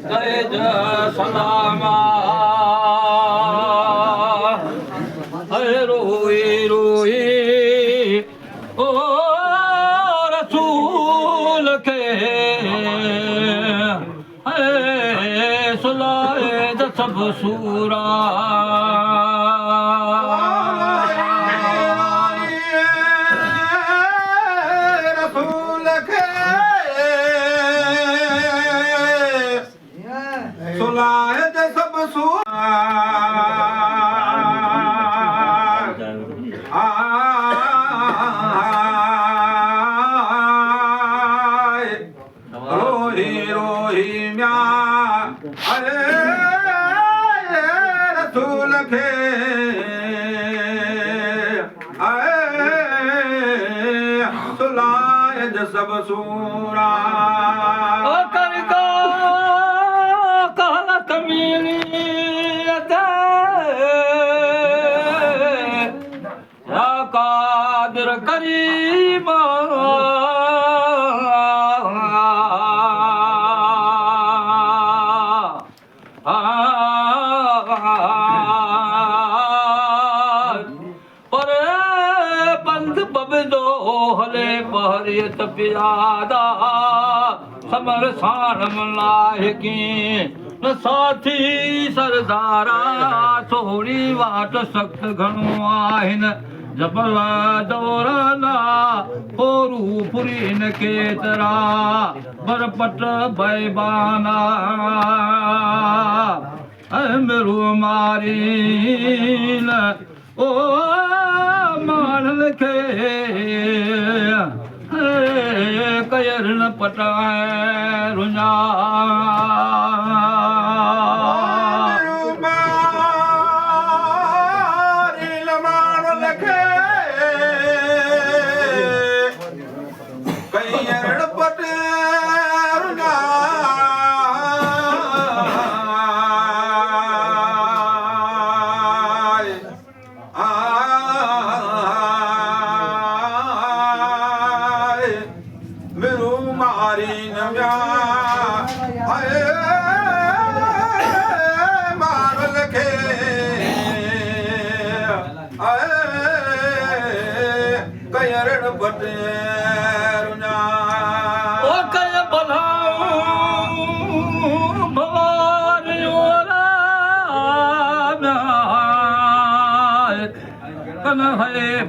तेज सलामा रोई रोई ओ रसूल के सुलाए द सब सूरा सब सूरा कर कहलत मिली या कादिर करीम पर बंद बबदो हले पहरियत प्यादा समर साणम लायकी न साथी सरदारा थोड़ी वाट सख्त घणो आहिनि जबल दौरला पोरू पुरीन केतरा बरपट बैबाना मेरू मारीन ओ मानल के कयरन पटाए रुञा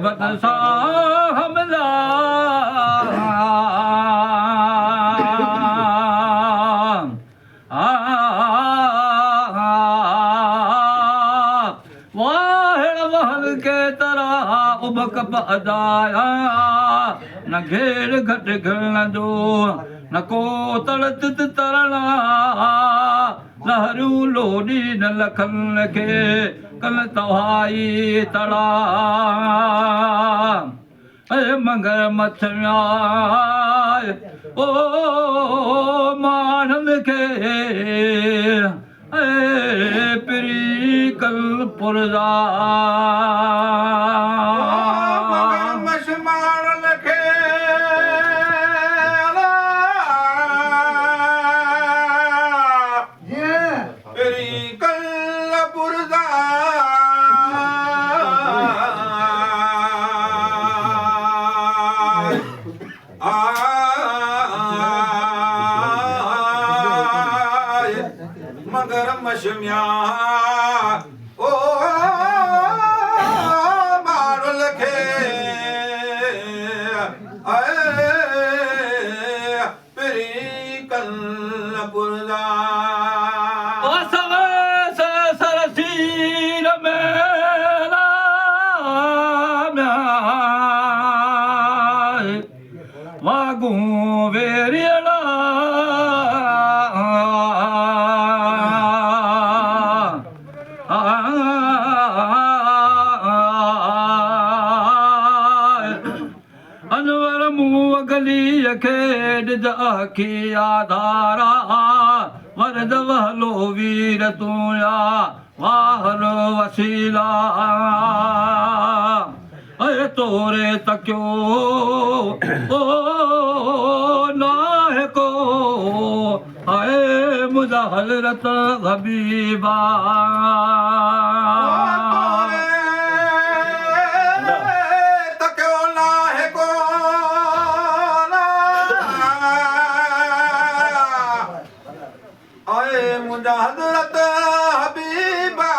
बदसा हमला वाहिड़ वहल के तरह उबक अदाया न घेर घट घिरण जो न को तड़त तरणा लहरू लोडी न लखन के कल तवाई तड़ा मगर मछ्याय ओ मानल के पिरी कल पुरजा मगर मशमिया ओ मारुल के पिरी कल पुरजा सरसीर मेला वागू वेरियला अनवर मुँह गली खेड जाखी आधारा वरद वहलो वीर तुया वाहर वसीला अरे तोरे तक्यो ओ नाह को आए मुझा हजरत हबीबा मुझा हजरत हबीबा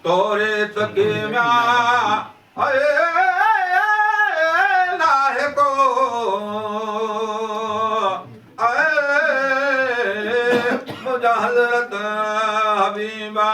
तोरे सके लाहे को मुझा हजरत हबीबा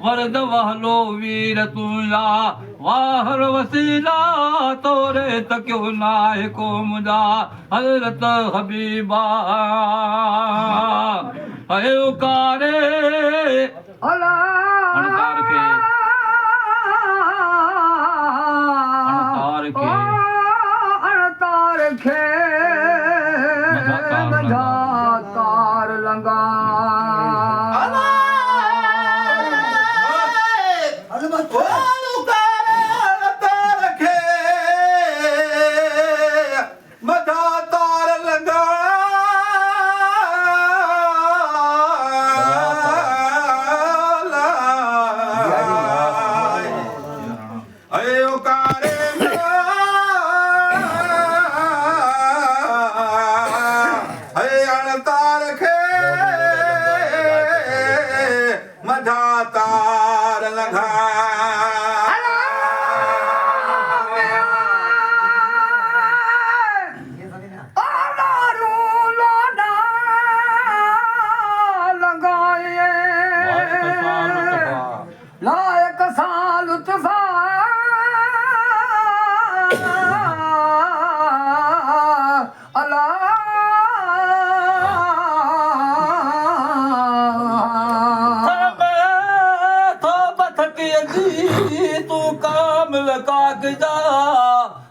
वरद वहलो वीर तुला वाहर वसीला तोरे तक्यो नाहे को मुझा हजरत हबीबा है उकारे अणतार के मझा तार लंगा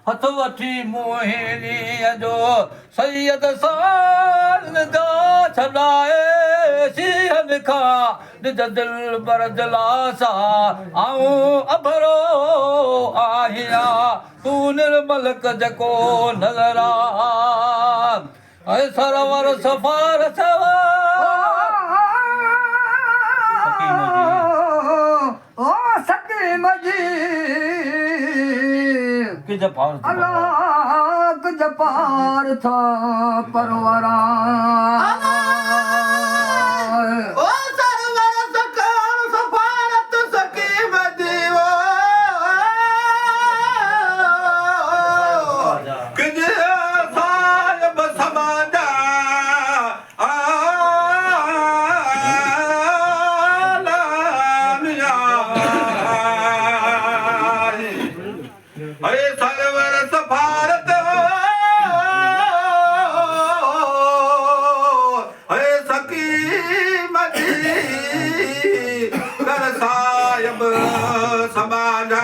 हथ वठी मोहिनी जो सैयद साल जा छॾाए सीहन खां निज दिल बर दिलासा आऊं अभरो आहियां तूं निर्मलक जेको नज़र ऐं सरवर सफ़ार अलाक जपार था परवरा ओ सरवर सकार सफारत सकी मदीवो किज साहिब समाजा सरवर सफारत सकी मदी कर साहिब समाजा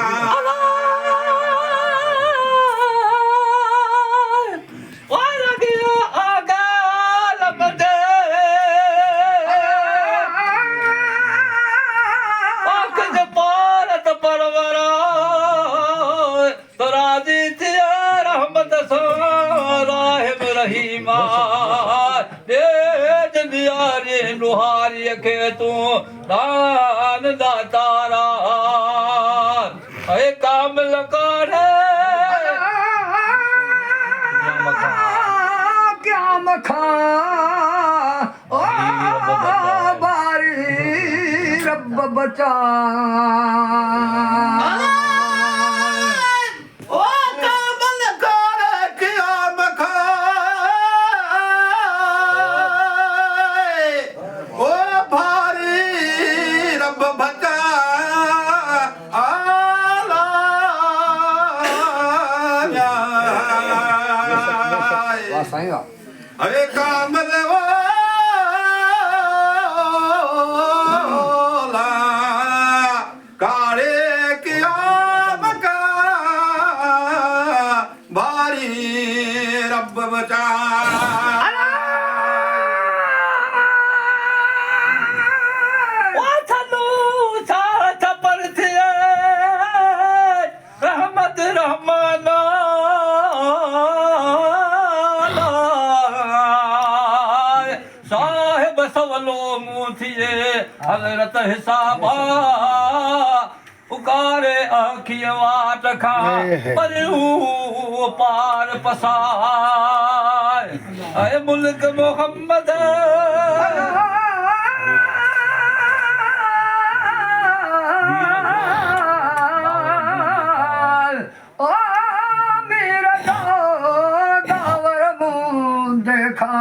लुहारी खे तूं दान दातारा ऐं कामिल कर क्या मखा ओ बारी रब बचा भारी साईं अरे कामल वाला काले किया मका बारी रब बचा हज़रत हिसाबा उकारे आखिय वाट खां परियूं पार पसार ऐं मुल्क मोहम्मद ओ मेरा दावर मुंह देखा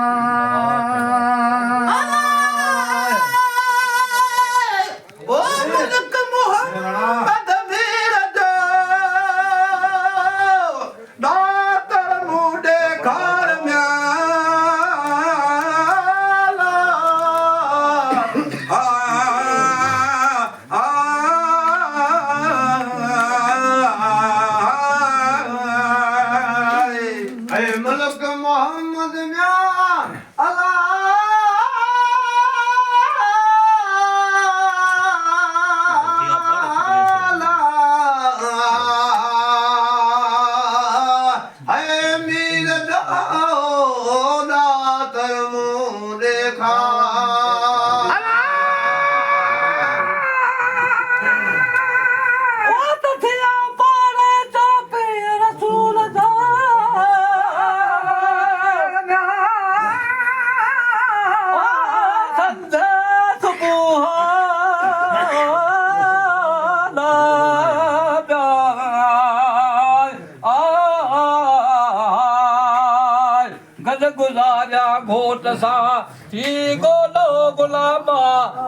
घोट सां थी गोलो गुलामा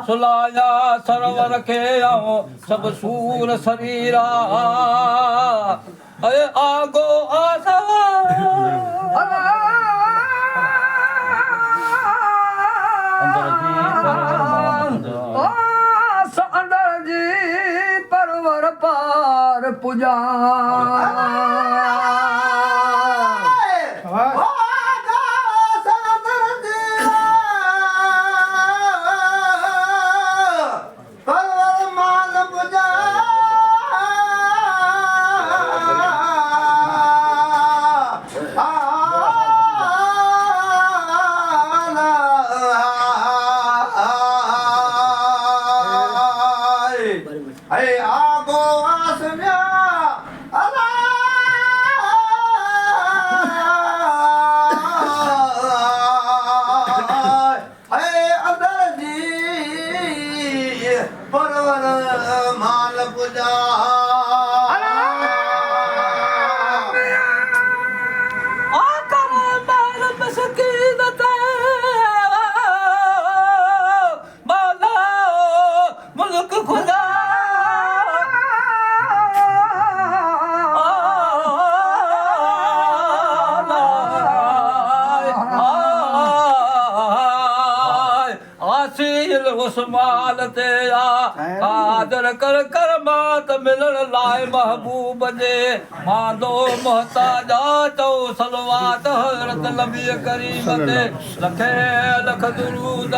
सुलाया सरवर खे सभु सूर शरीरा अरे आगो आसा अंदर जी परवर पार पुजा उस्मान ते आदर कर करमात मिलण लाइ महबूब जे मांदो मोहताज चओ सलवात हज़रत नबी करीम ते लखे लख दुरूद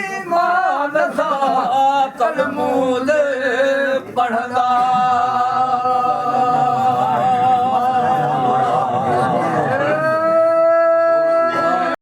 ईमान सां कलमो पढ़ंदा